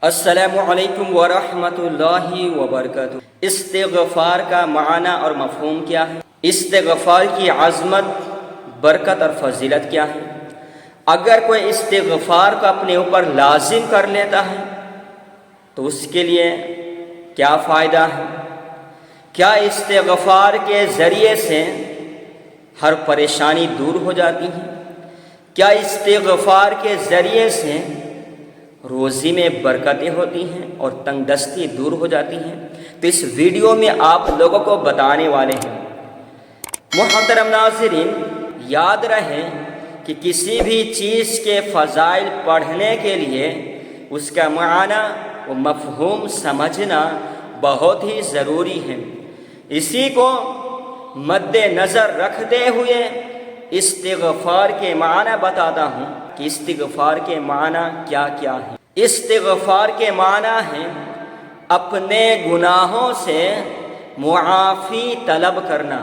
السلام علیکم ورحمۃ اللہ وبرکاتہ۔ استغفار کا معنی اور مفہوم کیا ہے؟ استغفار کی عظمت، برکت اور فضیلت کیا ہے؟ اگر کوئی استغفار کو اپنے اوپر لازم کر لیتا ہے تو اس کے لیے کیا فائدہ ہے؟ کیا استغفار کے ذریعے سے ہر پریشانی دور ہو جاتی ہے؟ کیا استغفار کے ذریعے سے روزی میں برکتیں ہوتی ہیں اور تنگ دستی دور ہو جاتی ہیں؟ تو اس ویڈیو میں آپ لوگوں کو بتانے والے ہیں۔ محترم ناظرین، یاد رہے کہ کسی بھی چیز کے فضائل پڑھنے کے لیے اس کا معنی و مفہوم سمجھنا بہت ہی ضروری ہے۔ اسی کو مد نظر رکھتے ہوئے استغفار کے معنی بتاتا ہوں کہ استغفار کے معنی کیا کیا ہے۔ استغفار کے معنی ہے اپنے گناہوں سے معافی طلب کرنا،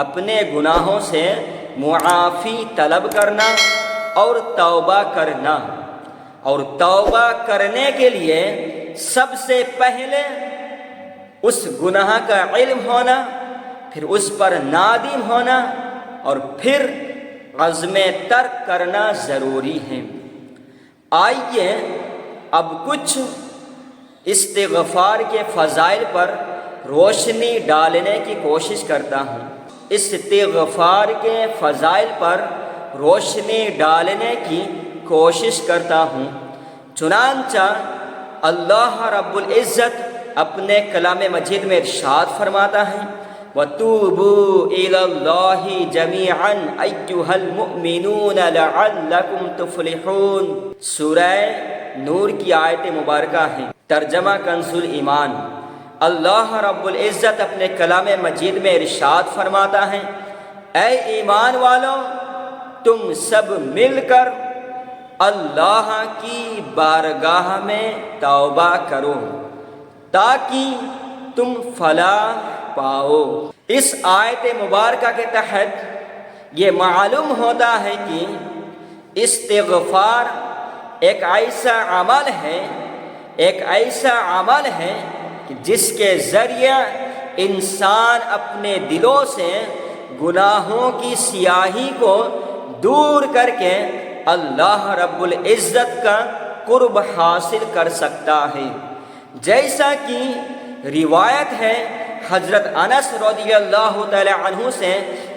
اپنے گناہوں سے معافی طلب کرنا اور توبہ کرنا۔ اور توبہ کرنے کے لیے سب سے پہلے اس گناہ کا علم ہونا، پھر اس پر نادم ہونا اور پھر عزم ترک کرنا ضروری ہے۔ آئیے اب کچھ استغفار کے فضائل پر روشنی ڈالنے کی کوشش کرتا ہوں۔ استغفار کے فضائل پر روشنی ڈالنے کی کوشش کرتا ہوں۔ چنانچہ اللہ رب العزت اپنے کلام مجید میں ارشاد فرماتا ہے وَتُوبُوا إِلَى اللَّهِ جَمِيعًا أَيُّهَا الْمُؤْمِنُونَ لَعَلَّكُمْ تُفْلِحُونَ۔ سورہ نور کی آیت مبارکہ ہے، ترجمہ کنز الایمان۔ اللہ رب العزت اپنے کلام مجید میں ارشاد فرماتا ہے اے ایمان والو، تم سب مل کر اللہ کی بارگاہ میں توبہ کرو تاکہ تم فلاح پاؤ۔ اس آیت مبارکہ کے تحت یہ معلوم ہوتا ہے کہ استغفار ایک ایسا عمل ہے کہ جس کے ذریعے انسان اپنے دلوں سے گناہوں کی سیاہی کو دور کر کے اللہ رب العزت کا قرب حاصل کر سکتا ہے۔ جیسا کہ روایت ہے حضرت انس رضی اللہ تعالی عنہ سے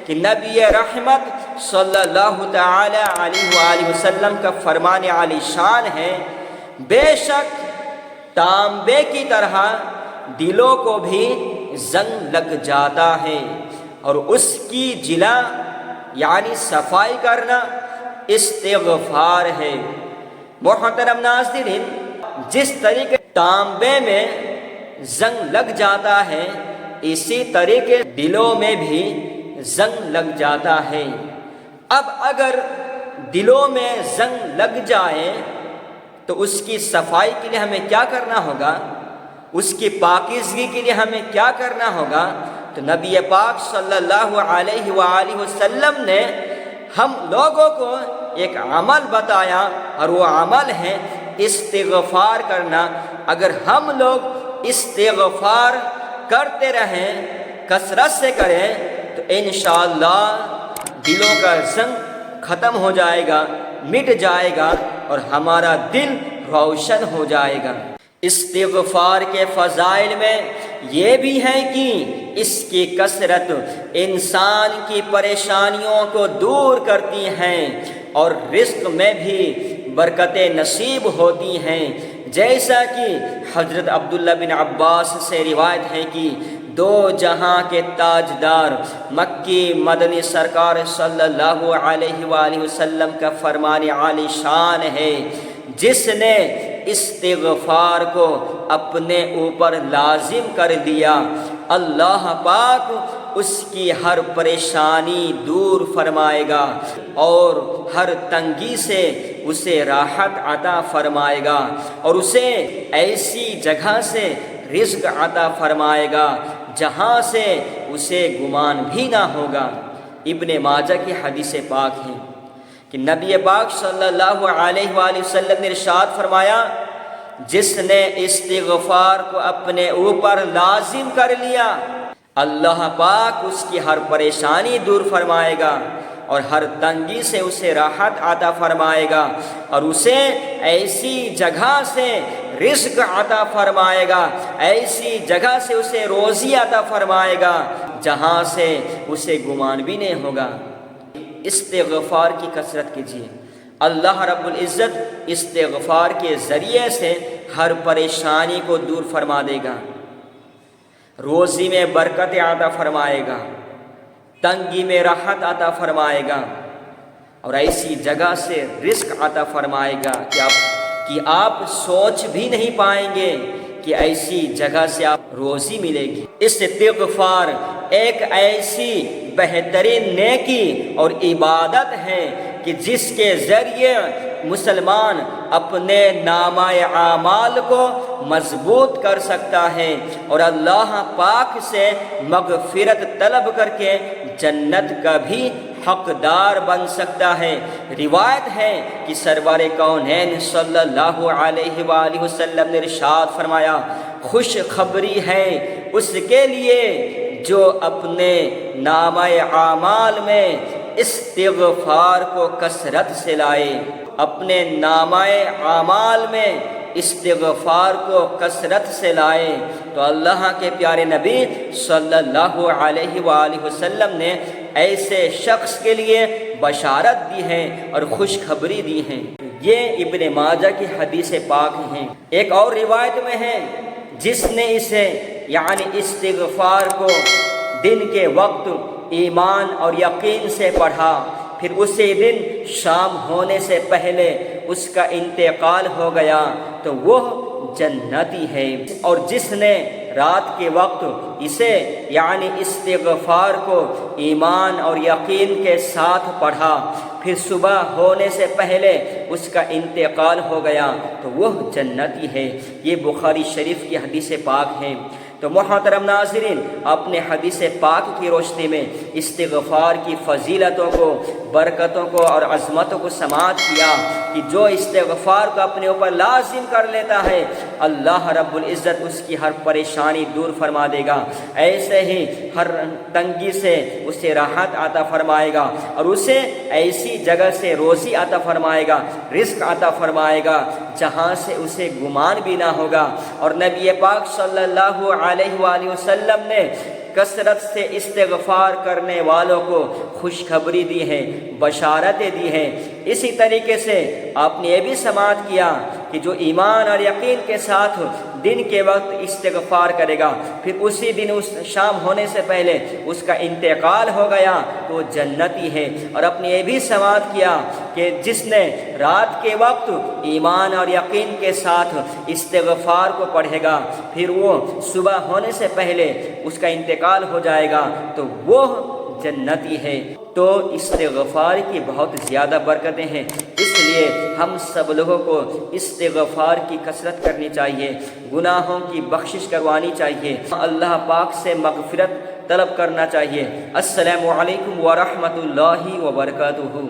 کہ نبی رحمت صلی اللہ تعالی علیہ وآلہ وسلم کا فرمان عالی شان ہے بے شک تانبے کی طرح دلوں کو بھی زنگ لگ جاتا ہے اور اس کی جلا یعنی صفائی کرنا استغفار ہے۔ محترم ناظرین، جس طریقے تانبے میں زنگ لگ جاتا ہے اسی طریقے دلوں میں بھی زنگ لگ جاتا ہے۔ اب اگر دلوں میں زنگ لگ جائے تو اس کی صفائی کے لیے ہمیں کیا کرنا ہوگا؟ اس کی پاکیزگی کے لیے ہمیں کیا کرنا ہوگا؟ تو نبی پاک صلی اللہ علیہ وآلہ وسلم نے ہم لوگوں کو ایک عمل بتایا اور وہ عمل ہے استغفار کرنا۔ اگر ہم لوگ استغفار کرتے رہیں، کثرت سے کریں، تو انشاءاللہ دلوں کا زنگ ختم ہو جائے گا، مٹ جائے گا اور ہمارا دل روشن ہو جائے گا۔ استغفار کے فضائل میں یہ بھی ہے کہ اس کی کثرت انسان کی پریشانیوں کو دور کرتی ہیں اور رزق میں بھی برکتیں نصیب ہوتی ہیں۔ جیسا کہ حضرت عبداللہ بن عباس سے روایت ہے کہ دو جہاں کے تاجدار مکی مدنی سرکار صلی اللہ علیہ وآلہ وسلم کا فرمان عالی شان ہے جس نے استغفار کو اپنے اوپر لازم کر دیا، اللہ پاک اس کی ہر پریشانی دور فرمائے گا اور ہر تنگی سے اسے راحت عطا فرمائے گا اور اسے ایسی جگہ سے رزق عطا فرمائے گا جہاں سے اسے گمان بھی نہ ہوگا۔ ابن ماجہ کی حدیث پاک ہے کہ نبی پاک صلی اللہ علیہ وآلہ وسلم نے ارشاد فرمایا جس نے استغفار کو اپنے اوپر لازم کر لیا، اللہ پاک اس کی ہر پریشانی دور فرمائے گا اور ہر تنگی سے اسے راحت عطا فرمائے گا، اور اسے ایسی جگہ سے رزق عطا فرمائے گا، ایسی جگہ سے اسے روزی عطا فرمائے گا جہاں سے اسے گمان بھی نہیں ہوگا۔ استغفار کی کثرت کیجیے، اللہ رب العزت استغفار کے ذریعے سے ہر پریشانی کو دور فرما دے گا، روزی میں برکت عطا فرمائے گا، تنگی میں راحت عطا فرمائے گا، اور ایسی جگہ سے رزق عطا فرمائے گا کہ آپ سوچ بھی نہیں پائیں گے کہ ایسی جگہ سے آپ روزی ملے گی۔ استغفار ایک ایسی بہترین نیکی اور عبادت ہے کہ جس کے ذریعے مسلمان اپنے نامہ اعمال کو مضبوط کر سکتا ہے اور اللہ پاک سے مغفرت طلب کر کے جنت کا بھی حقدار بن سکتا ہے۔ روایت ہے کہ سرور کونین صلی اللہ علیہ وآلہ وسلم نے ارشاد فرمایا، خوش خبری ہے اس کے لیے جو اپنے نامہ اعمال میں استغفار کو کثرت سے لائے، اپنے نامہ اعمال میں استغفار کو کثرت سے لائے۔ تو اللہ کے پیارے نبی صلی اللہ علیہ وآلہ وسلم نے ایسے شخص کے لیے بشارت دی ہے اور خوشخبری دی ہے۔ یہ ابن ماجہ کی حدیث پاک ہیں۔ ایک اور روایت میں ہے، جس نے اسے یعنی استغفار کو دن کے وقت ایمان اور یقین سے پڑھا، پھر اسی دن شام ہونے سے پہلے اس کا انتقال ہو گیا تو وہ جنتی ہے، اور جس نے رات کے وقت اسے یعنی استغفار کو ایمان اور یقین کے ساتھ پڑھا، پھر صبح ہونے سے پہلے اس کا انتقال ہو گیا تو وہ جنتی ہے۔ یہ بخاری شریف کی حدیث پاک ہے۔ تو محترم ناظرین، اپنے حدیث پاک کی روشنی میں استغفار کی فضیلتوں کو، برکتوں کو اور عظمتوں کو سماعت کیا کہ جو استغفار کو اپنے اوپر لازم کر لیتا ہے، اللہ رب العزت اس کی ہر پریشانی دور فرما دے گا، ایسے ہی ہر تنگی سے اسے راحت عطا فرمائے گا اور اسے ایسی جگہ سے روزی عطا فرمائے گا، رزق عطا فرمائے گا جہاں سے اسے گمان بھی نہ ہوگا۔ اور نبی پاک صلی اللہ علیہ وآلہ وسلم نے کثرت سے استغفار کرنے والوں کو خوشخبری دی ہے، بشارتیں دی ہیں۔ اسی طریقے سے آپ نے یہ بھی سماعت کیا کہ جو ایمان اور یقین کے ساتھ دن کے وقت استغفار کرے گا، پھر اسی دن اس شام ہونے سے پہلے اس کا انتقال ہو گیا تو جنتی ہے۔ اور آپ نے یہ بھی سماعت کیا کہ جس نے رات کے وقت ایمان اور یقین کے ساتھ استغفار کو پڑھے گا، پھر وہ صبح ہونے سے پہلے اس کا انتقال ہو جائے گا تو وہ جنتی ہے۔ تو استغفار کی بہت زیادہ برکتیں ہیں، اس لیے ہم سب لوگوں کو استغفار کی کثرت کرنی چاہیے، گناہوں کی بخشش کروانی چاہیے، اللہ پاک سے مغفرت طلب کرنا چاہیے۔ السلام علیکم ورحمۃ اللہ وبرکاتہ۔